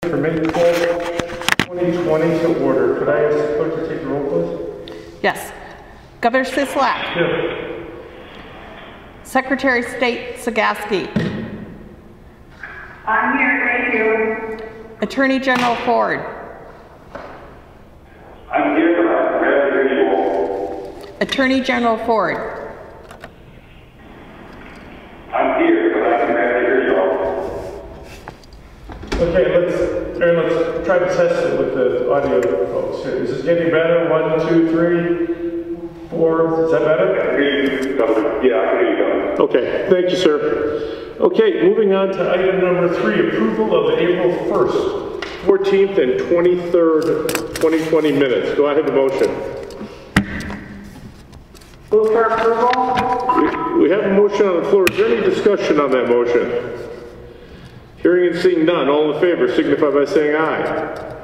for May 12th, 2020 to order. Could I ask the clerk to take the roll, please? Yes. Governor Sisolak. Here. Secretary of State Sagaski. I'm here, thank you. Attorney General Ford. I'm here, but I'm glad to hear you all. Attorney General Ford. I'm here, but I'm glad to hear you all. Okay, let's try to test it with the audio folks here. Is this getting better? 1, 2, 3, 4. Is that better? I can hear you, Governor. Yeah, I can hear you, Governor. Okay, thank you, sir. Okay, moving on to item number 3, approval of the April 1st, 14th, and 23rd, 2020 minutes. Do I have a motion? Move for approval. We have a motion on the floor. Is there any discussion on that motion? Hearing and seeing none, all in favor signify by saying aye.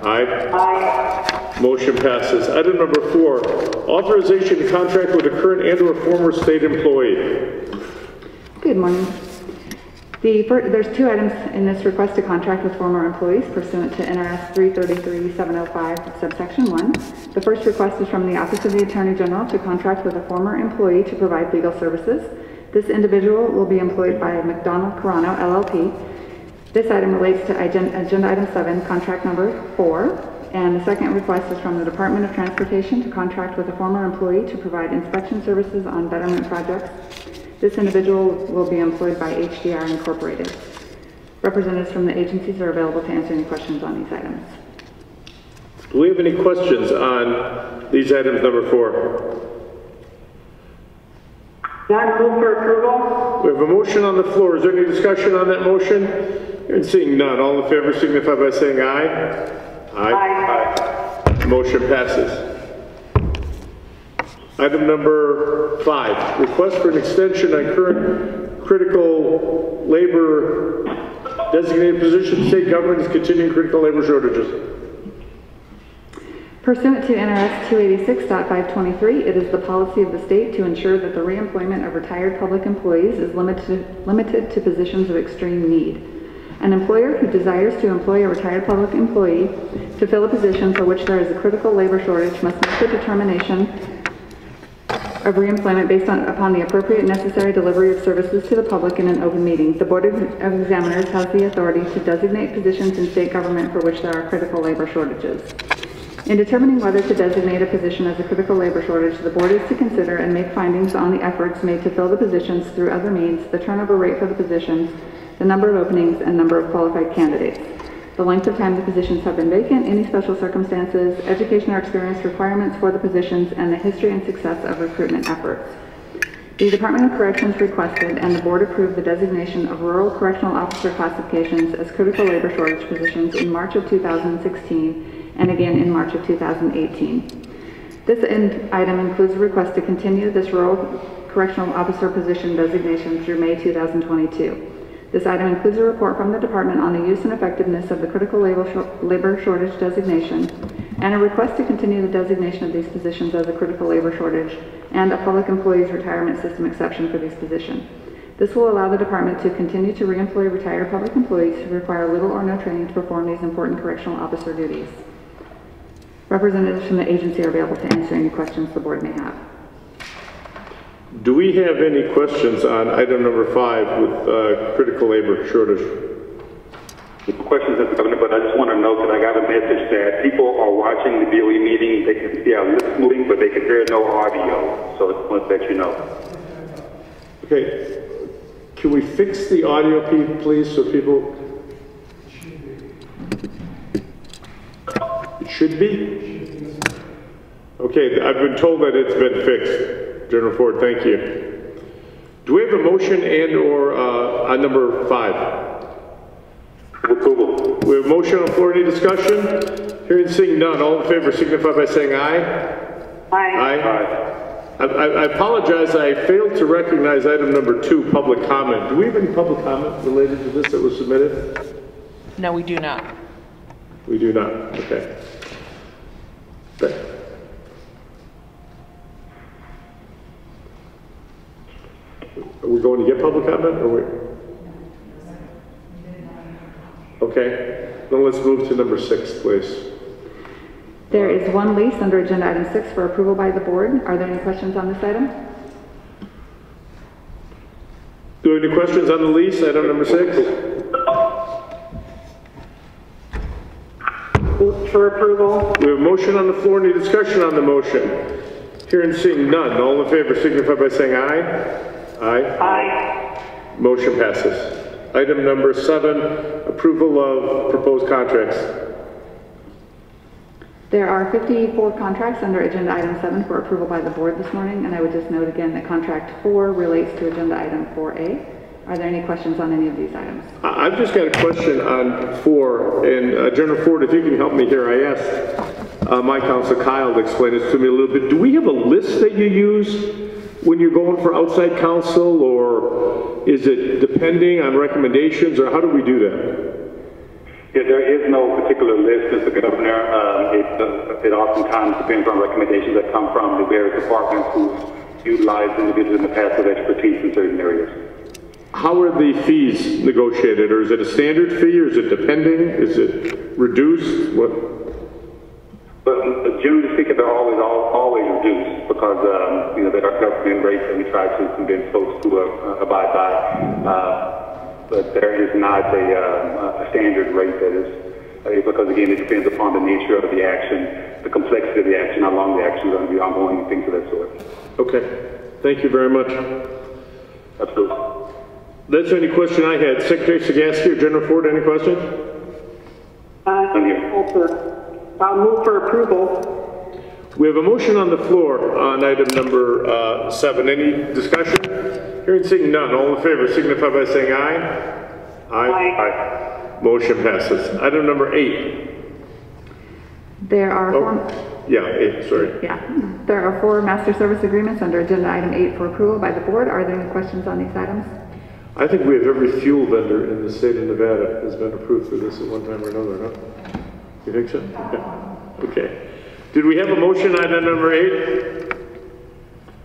Aye. Aye. Motion passes. Item number 4, authorization to contract with a current and or former state employee. Good morning. There's 2 items in this request to contract with former employees pursuant to NRS 333-705 subsection 1. The first request is from the Office of the Attorney General to contract with a former employee to provide legal services. This individual will be employed by McDonald Carano, LLP. This item relates to agenda item 7, contract number 4. And the second request is from the Department of Transportation to contract with a former employee to provide inspection services on betterment projects. This individual will be employed by HDR Incorporated. Representatives from the agencies are available to answer any questions on these items. Do we have any questions on these items number 4? None, move for approval. We have a motion on the floor. Is there any discussion on that motion? And seeing none, all in favor signify by saying aye. Aye. Aye. Motion passes. Item number 5, request for an extension on current critical labor designated position. State government is continuing critical labor shortages. Pursuant to NRS 286.523, it is the policy of the state to ensure that the reemployment of retired public employees is limited to positions of extreme need. An employer who desires to employ a retired public employee to fill a position for which there is a critical labor shortage must make the determination of reemployment based upon the appropriate necessary delivery of services to the public in an open meeting. The Board of Examiners has the authority to designate positions in state government for which there are critical labor shortages. In determining whether to designate a position as a critical labor shortage, the Board is to consider and make findings on the efforts made to fill the positions through other means, the turnover rate for the positions, the number of openings, and number of qualified candidates, the length of time the positions have been vacant, any special circumstances, education or experience requirements for the positions, and the history and success of recruitment efforts. The Department of Corrections requested and the Board approved the designation of rural correctional officer classifications as critical labor shortage positions in March of 2016 and again in March of 2018. This item includes a request to continue this rural correctional officer position designation through May 2022. This item includes a report from the department on the use and effectiveness of the critical labor shortage designation and a request to continue the designation of these positions as a critical labor shortage and a public employees retirement system exception for these positions. This will allow the department to continue to reemploy retired public employees who require little or no training to perform these important correctional officer duties. Representatives from the agency are available to answer any questions the board may have. Do we have any questions on item number 5 with critical labor shortage? Questions, Mr. Governor, but I just want to note that I got a message that people are watching the DOE meeting. They can see our lips moving, but they can hear no audio. So I just want to let you know. Okay. Can we fix the audio, please, so people... It should be? Okay, I've been told that it's been fixed. General Ford, thank you. Do we have a motion and or on number 5? Approval. We have a motion on the floor. Any discussion? Hearing and seeing none. All in favor signify by saying aye. Aye. Aye. I apologize. I failed to recognize item number 2, public comment. Do we have any public comment related to this that was submitted? No, we do not. We do not. Okay. Okay. Are we going to get public comment or we? Okay. Then let's move to number 6, please. There is one lease under agenda item 6 for approval by the board. Are there any questions on this item? Do we have any questions on the lease, item number 6? Move for approval. We have a motion on the floor. Any discussion on the motion? Hearing and seeing none. All in favor signify by saying aye. Aye. Aye. Motion passes. Item number 7, approval of proposed contracts. There are 54 contracts under agenda item 7 for approval by the board this morning, and I would just note again that contract 4 relates to agenda item 4A. Are there any questions on any of these items? I've just got a question on 4, and General Ford, if you can help me here, I asked my counsel Kyle to explain this to me a little bit. Do we have a list that you use when you're going for outside counsel, or is it depending on recommendations, or how do we do that? Yeah, there is no particular list, Mr. Governor. It oftentimes depends on recommendations that come from the various departments who utilize individuals in the past with expertise in certain areas. How are the fees negotiated, or is it a standard fee, or is it depending? Is it reduced? What? But generally speaking, they're always reduced because there are government rates that we try to convince folks to abide by. But there is not a standard rate that is, because again, it depends upon the nature of the action, the complexity of the action, how long the action is going to be ongoing, and things of that sort. Okay. Thank you very much. Absolutely. That's the only question I had. Secretary Sagaski or General Ford, any questions? None here. I'll move for approval. We have a motion on the floor on item number 7. Any discussion? Hearing and seeing none. All in favor signify by saying aye. Aye. Aye. Motion passes. Item number 8. There are Yeah, 8, sorry. There are 4 master service agreements under agenda item 8 for approval by the board. Are there any questions on these items? I think we have every fuel vendor in the state of Nevada has been approved for this at one time or another, huh? You think so? Yeah. Okay. Did we have a motion on item number 8?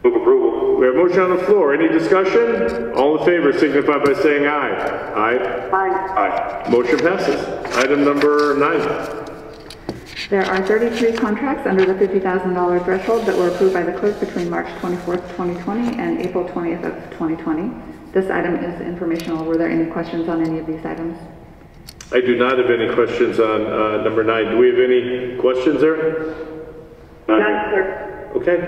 Move approval. We have a motion on the floor. Any discussion? All in favor signify by saying aye. Aye. Aye. Aye. Motion passes. Item number 9. There are 33 contracts under the $50,000 threshold that were approved by the clerk between March 24th, 2020 and April 20th of 2020. This item is informational. Were there any questions on any of these items? I do not have any questions on number 9. Do we have any questions there? None, sir. Okay.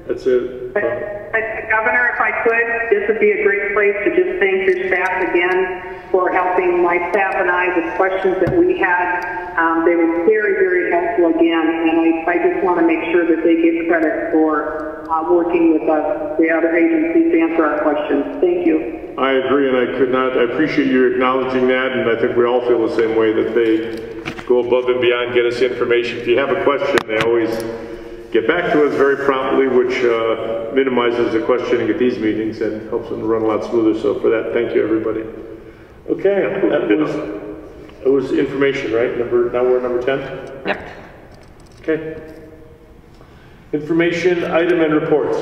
That's it. Governor, if I could, this would be a great place to just thank your staff again for helping my staff and I with questions that we had. They were very, very helpful again, and I just want to make sure that they get credit for working with us, the other agencies, to answer our questions. Thank you. I agree, and I appreciate you acknowledging that, and I think we all feel the same way, that they go above and beyond, get us the information. If you have a question, they always get back to us very promptly, which minimizes the questioning at these meetings and helps them to run a lot smoother. So for that, thank you, everybody. Okay, that was information, right? Now we're at number 10? Yep. Okay. Information, item, and reports.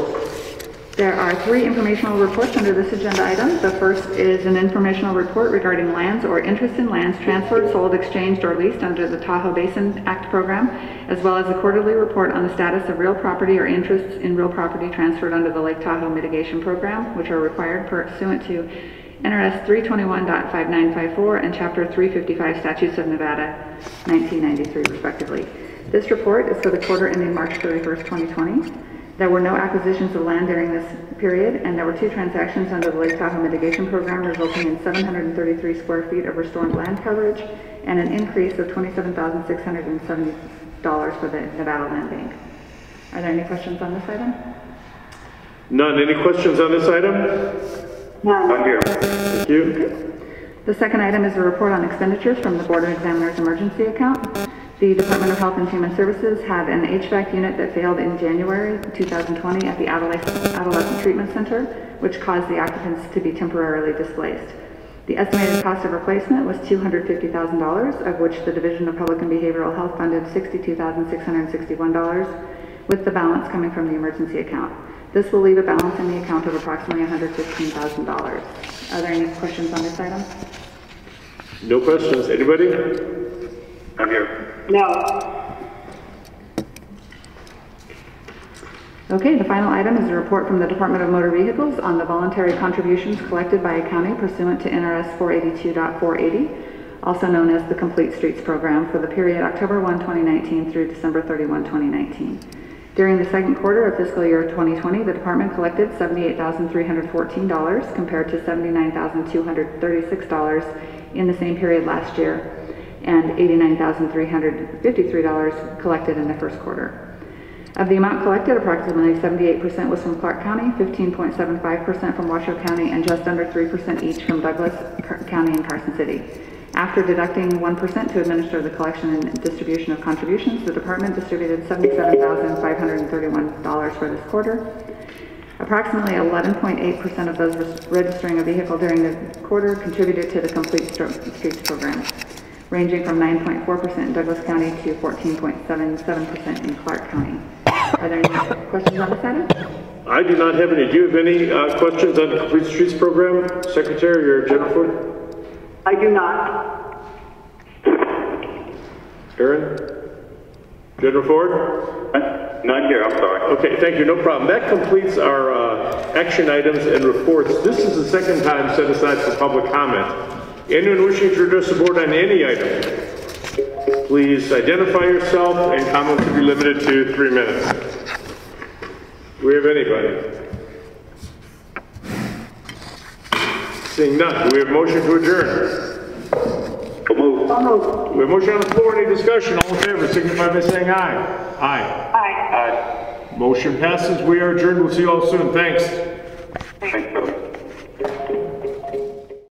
There are 3 informational reports under this agenda item. The first is an informational report regarding lands or interest in lands transferred, sold, exchanged, or leased under the Tahoe Basin Act program, as well as a quarterly report on the status of real property or interests in real property transferred under the Lake Tahoe Mitigation Program, which are required pursuant to NRS 321.5954 and Chapter 355 Statutes of Nevada, 1993, respectively. This report is for the quarter ending March 31st, 2020. There were no acquisitions of land during this period, and there were 2 transactions under the Lake Tahoe Mitigation Program, resulting in 733 square feet of restored land coverage and an increase of $27,670 for the Nevada Land Bank. Are there any questions on this item? None. Any questions on this item? None here. Thank you. Okay. The second item is a report on expenditures from the Board of Examiners Emergency Account. The Department of Health and Human Services had an HVAC unit that failed in January 2020 at the Adolescent Treatment Center, which caused the occupants to be temporarily displaced. The estimated cost of replacement was $250,000, of which the Division of Public and Behavioral Health funded $62,661, with the balance coming from the emergency account. This will leave a balance in the account of approximately $115,000. Are there any questions on this item? No questions. Anybody? I'm here. No. Okay, the final item is a report from the Department of Motor Vehicles on the voluntary contributions collected by a county pursuant to NRS 482.480, also known as the Complete Streets Program, for the period October 1, 2019 through December 31, 2019. During the second quarter of fiscal year 2020, the department collected $78,314 compared to $79,236 in the same period last year, and $89,353 collected in the first quarter. Of the amount collected, approximately 78% was from Clark County, 15.75% from Washoe County, and just under 3% each from Douglas County and Carson City. After deducting 1% to administer the collection and distribution of contributions, the department distributed $77,531 for this quarter. Approximately 11.8% of those registering a vehicle during the quarter contributed to the Complete Streets Program, ranging from 9.4% in Douglas County to 14.77% in Clark County. Are there any questions on this item? I do not have any. Do you have any questions on the Complete Streets Program, Secretary or General Ford? I do not. Aaron? General Ford? None here, I'm sorry. Okay, thank you, no problem. That completes our action items and reports. This is the second time set aside for public comment. Anyone wishing to address the board on any item, please identify yourself and comments will be limited to 3 minutes. Do we have anybody? Seeing none, do we have a motion to adjourn? So moved. We have a motion on the floor. Any discussion? All in favor signify by saying aye. Aye. Aye. Aye. Motion passes. We are adjourned. We'll see you all soon. Thanks. Thank you.